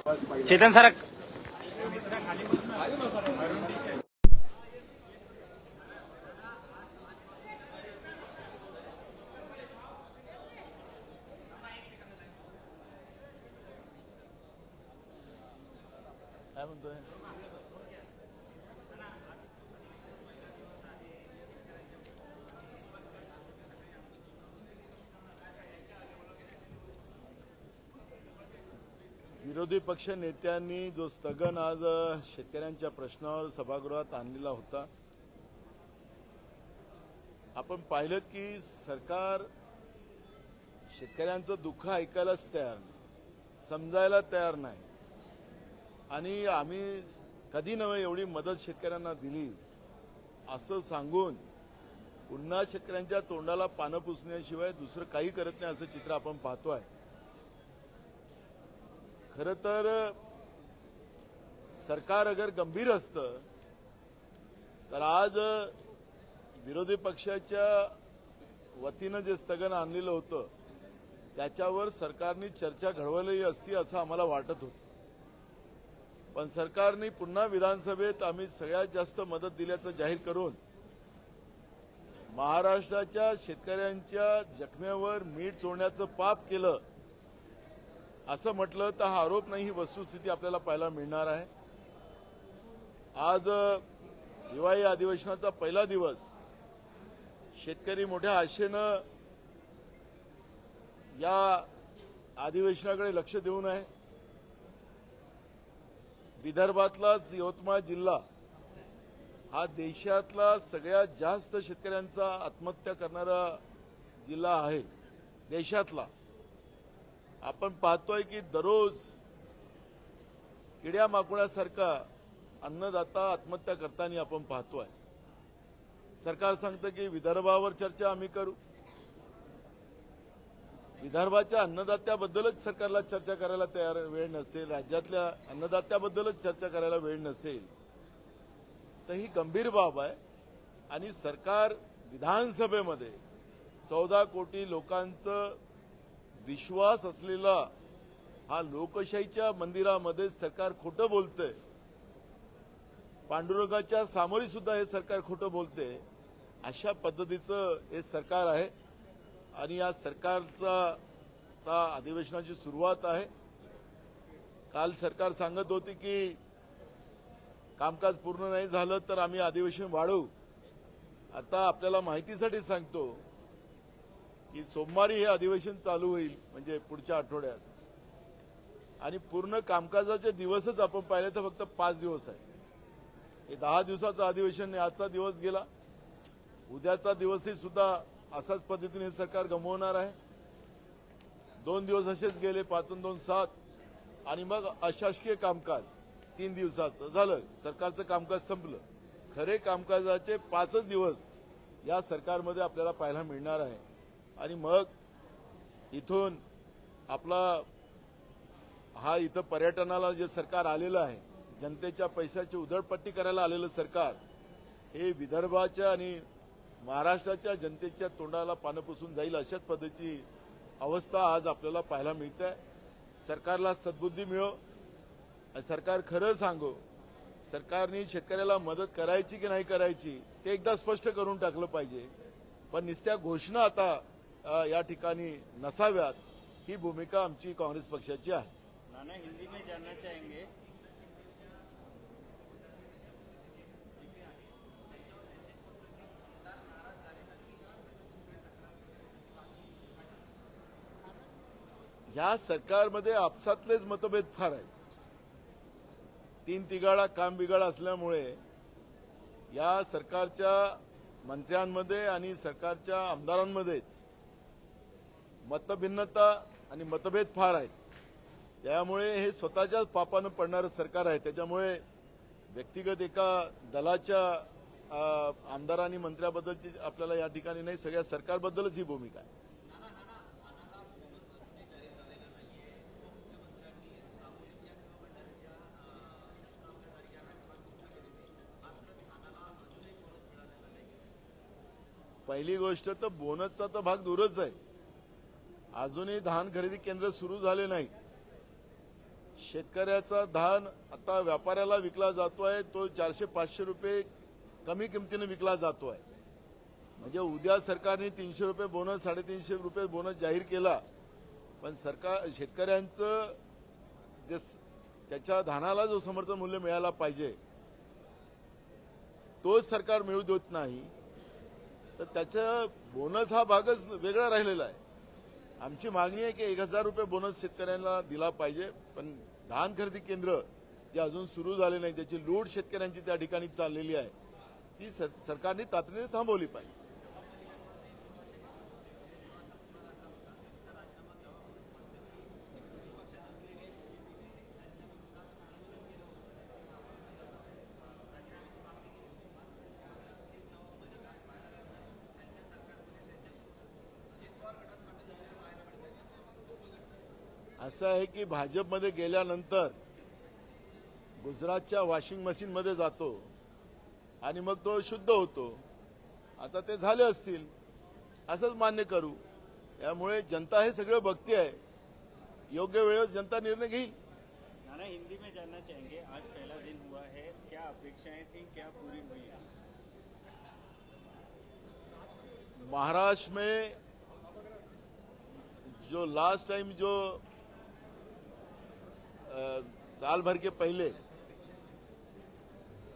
Chetan sir काय म्हणतोय? विरोधी पक्ष नेत्यांनी जो स्थगन आज शेतकऱ्यांच्या प्रश्नावर सभागृहात आणलेला होता, आपण पाहिलं की सरकार शेतकऱ्यांचं दुःख ऐकायलाच तयार नाही, समजायला तयार नाही आणि आम्ही कधी नव्हे एवढी मदत शेतकऱ्यांना दिली असं सांगून पुन्हा शेतकऱ्यांच्या तोंडाला पानं पुसण्याशिवाय दुसरं काही करत नाही असं चित्र आपण पाहतोय। खरं तर सरकार अगर गंभीर असतं तर आज विरोधी पक्षाच्या वतीनं जे स्थगन आणलेलं होतं त्याच्यावर सरकारने चर्चा घडवली असती असं आम्हाला वाटत होतं, पण सरकारने पुन्हा विधानसभेत आम्ही सगळ्यात जास्त मदत दिल्याचं जाहीर करून महाराष्ट्राच्या शेतकऱ्यांच्या जखमेवर मीठ चोळण्याचं पाप केलं असं म्हटलं तर हा आरोप नाही, ही वस्तुस्थिती आपल्याला पाहायला मिळणार आहे। आज हिवाळी अधिवेशनाचा पहिला दिवस, शेतकरी मोठ्या आशेनं या अधिवेशनाकडे लक्ष देऊन आहे। विदर्भातलाच यवतमाळ जिल्हा हा देशातला सगळ्यात जास्त शेतकऱ्यांचा आत्महत्या करणारा जिल्हा आहे देशातला। आपण पाहतोय की दररोज किड्या माकुळ्यासारखा अन्नदाता आत्महत्या करताना आपण पाहतोय। सरकार सांगतं की विदर्भावर चर्चा आम्ही करू, विदर्भाच्या अन्नदात्याबद्दलच सरकारला चर्चा करायला तयार वेळ नसेल, राज्यातल्या अन्नदात्याबद्दलच चर्चा करायला वेळ नसेल तर ही गंभीर बाब आहे। आणि सरकार विधानसभेमध्ये 14 कोटी लोकांचं विश्वास असलेला हा लोकशाहीच्या मंदिरामध्ये सरकार खोटं बोलतंय, पांडुरंगाच्या सामोरी सुद्धा हे सरकार खोटं बोलते, अशा पद्धतीचं हे सरकार आहे। आणि या सरकारचा अधिवेशनाची सुरुवात आहे। काल सरकार सांगत होते की कामकाज पूर्ण नाही झालं तर आम्ही अधिवेशन वाढवू। आता आपल्याला माहितीसाठी सांगतो की सोमवारी हे अधिवेशन चालू होईल, म्हणजे पुढच्या आठवड्यात, आणि पूर्ण कामकाजाचे दिवसच आपण पाहिले तर फक्त 5 दिवस आहे। हे 10 दिवसाचं अधिवेशन, आजचा दिवस गेला, उद्याचा दिवसही सुद्धा असाच पद्धतीने सरकार गमवणार आहे। 2 दिवस असेच गेले, 5 आणि 2 7, आणि मग अशासकीय कामकाज 3 दिवसाचं झालं, सरकारचं कामकाज संपलं। खरे कामकाजाचे 5च दिवस या सरकारमध्ये आपल्याला पाहायला मिळणार आहे। आणि मग इथून आपला हा इथं पर्यटनाला जे सरकार आलेलं आहे, जनतेच्या पैशाची उधळपट्टी करायला आलेलं सरकार, हे विदर्भाच्या आणि महाराष्ट्राच्या जनतेच्या तोंडाला पानं पुसून जाईल अशाच पद्धतीची अवस्था आज आपल्याला पाहायला मिळते। सरकारला सद्बुद्धी मिळो आणि सरकार खरं सांगो, सरकारने शेतकऱ्याला मदत करायची की नाही करायची ते एकदा स्पष्ट करून टाकलं पाहिजे, पण नुसत्या घोषणा आता या ठिकाणी नसाव्यात, ही भूमिका आमची काँग्रेस पक्षाची आहे। नाना, हिंदी में जानना चाहेंगे। या सरकारमध्ये आपसातलेच मतभेद फार आहेत। 3 तिघाडा काम बिघाड असल्यामुळे या सरकारच्या मंत्र्यांमध्ये आणि सरकारच्या आमदारांमध्येच मतभिन्नता आणि मतभेद फार आहेत। त्यामुळे हे स्वतःच्याच पापानं पडणारं सरकार आहे। त्याच्यामुळे व्यक्तिगत एका दलाच्या आमदार आणि मंत्र्याबद्दलची आपल्याला या ठिकाणी नाही, सगळ्या सरकारबद्दलच ही भूमिका आहे। पहिली गोष्ट तर बोनसचा तर भाग दूरच आहे, अजूनही धान खरेदी केंद्र सुरू झाले नाही। शेतकऱ्याचा धान आता व्यापाऱ्याला विकला जातोय, तो 400-500 रुपये कमी किमतीने विकला जातोय. म्हणजे उद्या सरकारने 300 रुपये बोनस, 350 रुपये बोनस जाहीर केला, पण सरकार शेतकऱ्यांचं जे त्याच्या धानाला जो समर्थन मूल्य मिळायला पाहिजे तोच सरकार मिळू देत नाही, तर त्याचा बोनस हा भागच वेगळा राहिलेला आहे. आमची मागणी आहे की 1000 रुपये बोनस शेतकऱ्यांना दिला पाहिजे, पण धान खरेदी केंद्र जे अजून सुरू झाले नाही, त्याची लूट शेतकऱ्यांची त्या ठिकाणी चाललेली आहे, ती सरकारने तातडीने थांबवली पाहिजे. असं आहे की भाजपमध्ये गेल्यानंतर गुजरातच्या वॉशिंग मशीनमध्ये जातो आणि मग तो शुद्ध होतो. आता ते झाले असतील, असंच मान्य करू. त्यामुळे जनता हे सगळं बघते आहे, योग्य वेळेस जनता निर्णय घेईल. नाना, हिंदी में जानना चाहेंगे, आज पहला दिन हुआ है, क्या अपेक्षाएं थी, क्या पूरी हुई है? महाराष्ट्र में जो लास्ट टाइम जो साल भर के पहले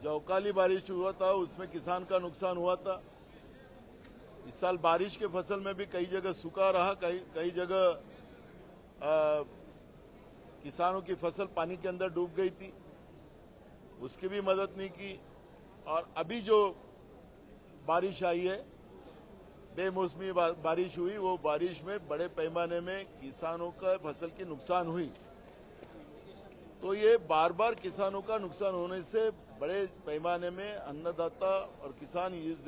जो अवकाली बारिश हुआ था उसमें किसान का नुकसान हुआ था. इस साल बारिश के फसल में भी कई जगह सूखा रहा, कई जगह किसानों की फसल पानी के अंदर डूब गई थी, उसकी भी मदद नहीं की. और अभी जो बारिश आई है, बेमौसमी बारिश हुई, वो बारिश में बड़े पैमाने में किसानों का फसल की नुकसान हुई. तो ये बार बार किसानों का नुकसान होने से बड़े पैमाने में अन्नदाता और किसान इस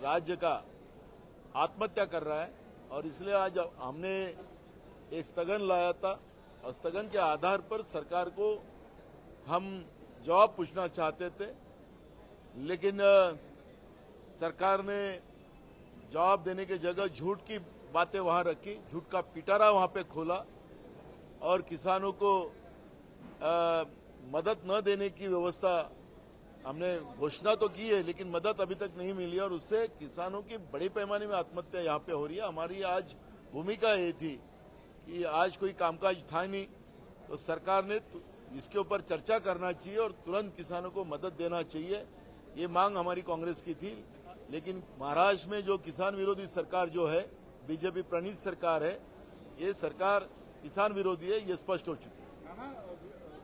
राज्य का आत्महत्या कर रहा है. और इसलिए आज हमने एक स्थगन लाया था, और स्थगन के आधार पर सरकार को हम जवाब पूछना चाहते थे, लेकिन सरकार ने जवाब देने की जगह झूठ की बातें वहां रखी, झूठ का पिटारा वहां पे खोला, और किसानों को मदद न देने की व्यवस्था हमने घोषणा तो की है, लेकिन मदद अभी तक नहीं मिली, और उससे किसानों की बड़ी पैमाने में आत्महत्या यहाँ पे हो रही है. हमारी आज भूमिका ये थी कि आज कोई कामकाज था नहीं, तो सरकार ने इसके ऊपर चर्चा करना चाहिए और तुरंत किसानों को मदद देना चाहिए, ये मांग हमारी कांग्रेस की थी. लेकिन महाराष्ट्र में जो किसान विरोधी सरकार जो है, बीजेपी प्रणीत सरकार है, ये सरकार किसान विरोधी है, ये स्पष्ट हो चुकी है.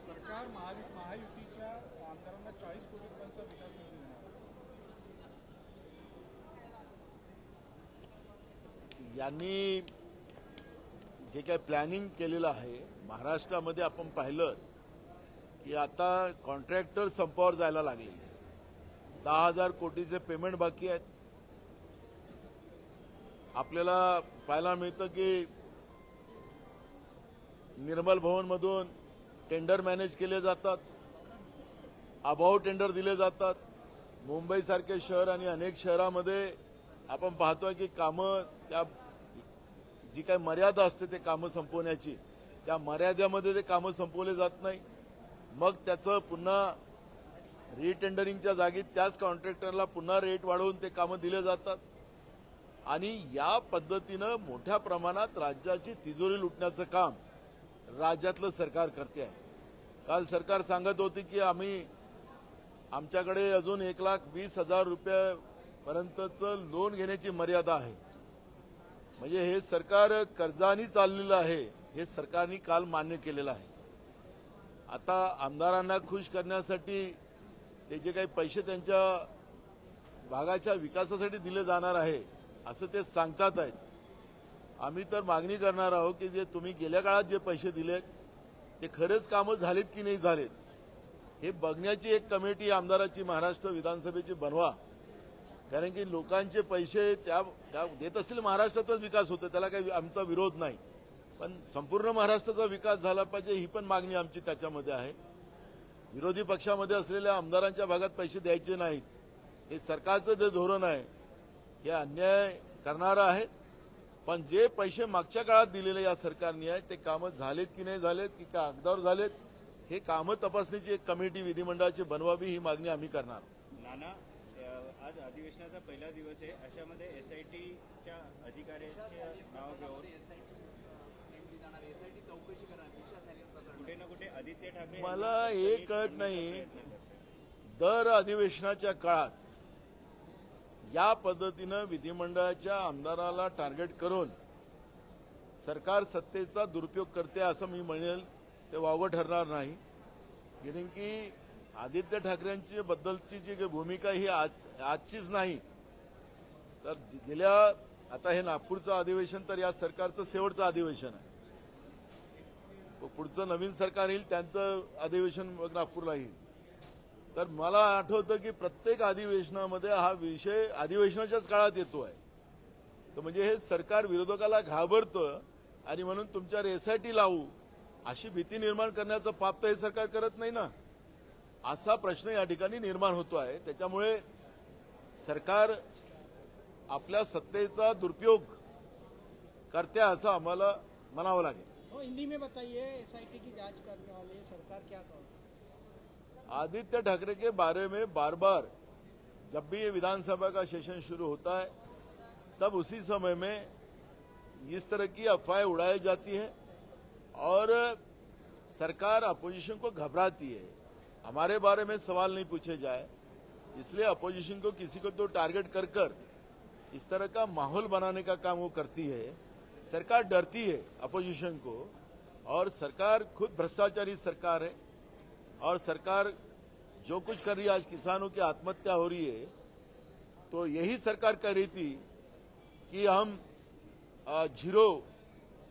सरकार महायुतीच्या आमदारांना 40 कोटी रुपयांचा विकास निधी देणार. यांनी जे काही प्लॅनिंग केलेलं आहे महाराष्ट्रामध्ये, आपण पाहिलं की आता कॉन्ट्रॅक्टर संपावर जायला लागले. 10,000 कोटीचे पेमेंट बाकी आहेत. आपल्याला पाहायला मिळतं की निर्मल भवन मधून टेंडर मॅनेज केले जातात, अभाव टेंडर दिले जातात. मुंबई सारखे शहर आणि अनेक शहरामध्ये आपण पाहतोय की कामं, त्या जी काही मर्यादा असते ते कामं संपवण्याची, त्या मर्यादेमध्ये ते कामं संपवले जात नाही. मग त्याचं पुन्हा रिटेंडरिंगच्या जागी त्याच कॉन्ट्रॅक्टरला पुन्हा रेट वाढवून ते कामं दिले जातात. आणि या पद्धतीनं मोठ्या प्रमाणात राज्याची तिजोरी लुटण्याचं काम राज्यातलं सरकार करते आहे. काल सरकार सांगत होती की आमच्याकडे अजून 1,20,000 रुपयापर्यंतचं लोन घेण्याची मर्यादा आहे. म्हणजे हे सरकार कर्जानी चाललेलं आहे, हे सरकारने काल मान्य केलेलं आहे. आता आमदारांना खुश करण्यासाठी ते जे काही पैसे त्यांच्या भागाच्या विकासासाठी दिले जाणार आहे असं ते सांगतात आहेत. आम्ही तर मागणी करणार आहोत की जे तुम्ही गेल्या काळात जे पैसे दिलेत ते खरेच कामं झालीत की नाही झालेत हे बघण्याची एक कमिटी आमदाराची महाराष्ट्र विधानसभेची बनवा. कारण की लोकांचे पैसे त्या देत असतील महाराष्ट्रातच विकास होतो, त्याला काही आमचा विरोध नाही, पण संपूर्ण महाराष्ट्राचा विकास झाला पाहिजे ही पण मागणी आमची त्याच्यामध्ये आहे. विरोधी पक्षामध्ये असलेल्या आमदारांच्या भागात पैसे द्यायचे नाहीत, हे सरकारचं जे धोरण आहे हे अन्याय करणारं आहे. पण जे पैसे मागच्या काळात दिलेले या सरकारने आहेत ते कामं झालेत की नाही झालेत, की कागदावर झालेत हे कामं तपासणीची एक कमिटी विधिमंडळाची बनवावी, ही मागणी आम्ही करणार. नाना, आज अधिवेशनाचा पहिला दिवस आहे, अशामध्ये एसआयटीच्या अधिकाऱ्याचे नाव घेऊन कुठे ना कुठे आदित्य ठाकरे मला एक कळत नाही, दर अधिवेशनाच्या काळात या पद्धतीनं विधिमंडळाच्या आमदाराला टार्गेट करून सरकार सत्तेचा दुरुपयोग करते असं मी म्हणेल, ते वावगं ठरणार नाही. कारण की आदित्य ठाकरेंची बद्दलची जी भूमिका ही आजचीच नाही, तर गेल्या आता हे नागपूरचं अधिवेशन तर या सरकारचं शेवटचं अधिवेशन आहे. पुढचं नवीन सरकार येईल, त्यांचं अधिवेशन मग नागपूरला येईल. तर मला आठवतं की प्रत्येक अधिवेशनामध्ये हा विषय अधिवेशनाच्याच काळात येतोय. तर म्हणजे हे सरकार विरोधकाला घाबरतं आणि म्हणून तुमच्यावर एसआयटी लावू अशी भीती निर्माण करण्याचं पाप तर हे सरकार करत नाही ना, असा प्रश्न या ठिकाणी निर्माण होतो आहे. त्याच्यामुळे सरकार आपल्या सत्तेचा दुरुपयोग करते असं आम्हाला म्हणावं लागेल. हिंदी में बताइए, एसआईटी की जांच करने वाली सरकार क्या करेगी? आदित्य ठाकरे के बारे में बार बार जब भी ये विधानसभा का सेशन शुरू होता है, तब उसी समय में इस तरह की अफवाहें उड़ाई जाती है और सरकार अपोजिशन को घबराती है. हमारे बारे में सवाल नहीं पूछे जाए, इसलिए अपोजिशन को किसी को तो टारगेट कर कर इस तरह का माहौल बनाने का काम वो करती है. सरकार डरती है अपोजिशन को, और सरकार खुद भ्रष्टाचारी सरकार है. और सरकार जो कुछ कर रही है, आज किसानों की आत्महत्या हो रही है, तो यही सरकार कह रही थी कि हम जीरो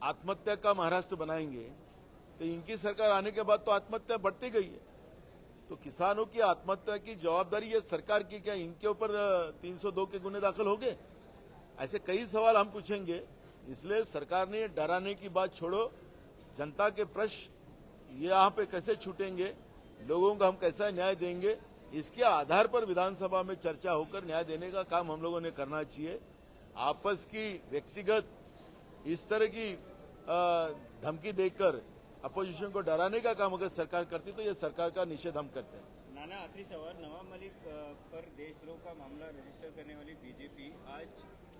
आत्महत्या का महाराष्ट्र बनाएंगे. तो इनकी सरकार आने के बाद तो आत्महत्या बढ़ती गई है. तो किसानों की आत्महत्या की जवाबदारी ये सरकार की, क्या इनके ऊपर 302 के गुने दाखिल हो गए? ऐसे कई सवाल हम पूछेंगे. इसलिए सरकार ने डराने की बात छोड़ो, जनता के प्रश्न ये यहाँ पे कैसे छूटेंगे, लोगों को हम कैसा न्याय देंगे, इसके आधार पर विधानसभा में चर्चा होकर न्याय देने का काम हम लोगों ने करना चाहिए. आपस की व्यक्तिगत इस तरह की धमकी देकर अपोजिशन को डराने का काम अगर सरकार करती तो ये सरकार का निषेध हम करते हैं. नाना, आखिरी सवाल, नवाब मलिक पर देशद्रोह का मामला रजिस्टर करने वाली बीजेपी आज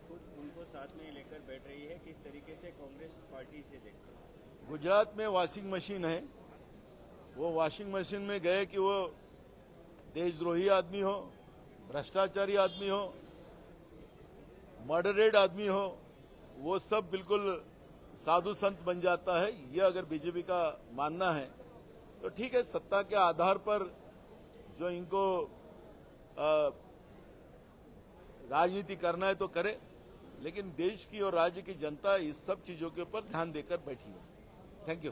खुद उनको साथ में लेकर बैठ रही है. किस तरीके से कांग्रेस पार्टी इसे देखती है? गुजरात में वॉशिंग मशीन है, वो वॉशिंग मशीन में गए कि वो देशद्रोही आदमी हो, भ्रष्टाचारी आदमी हो, मर्डरेड आदमी हो, वो सब बिल्कुल साधु संत बन जाता है. ये अगर बीजेपी का मानना है तो ठीक है, सत्ता के आधार पर जो इनको राजनीति करना है तो करे, लेकिन देश की और राज्य की जनता इस सब चीजों के ऊपर ध्यान देकर बैठी है. Thank you.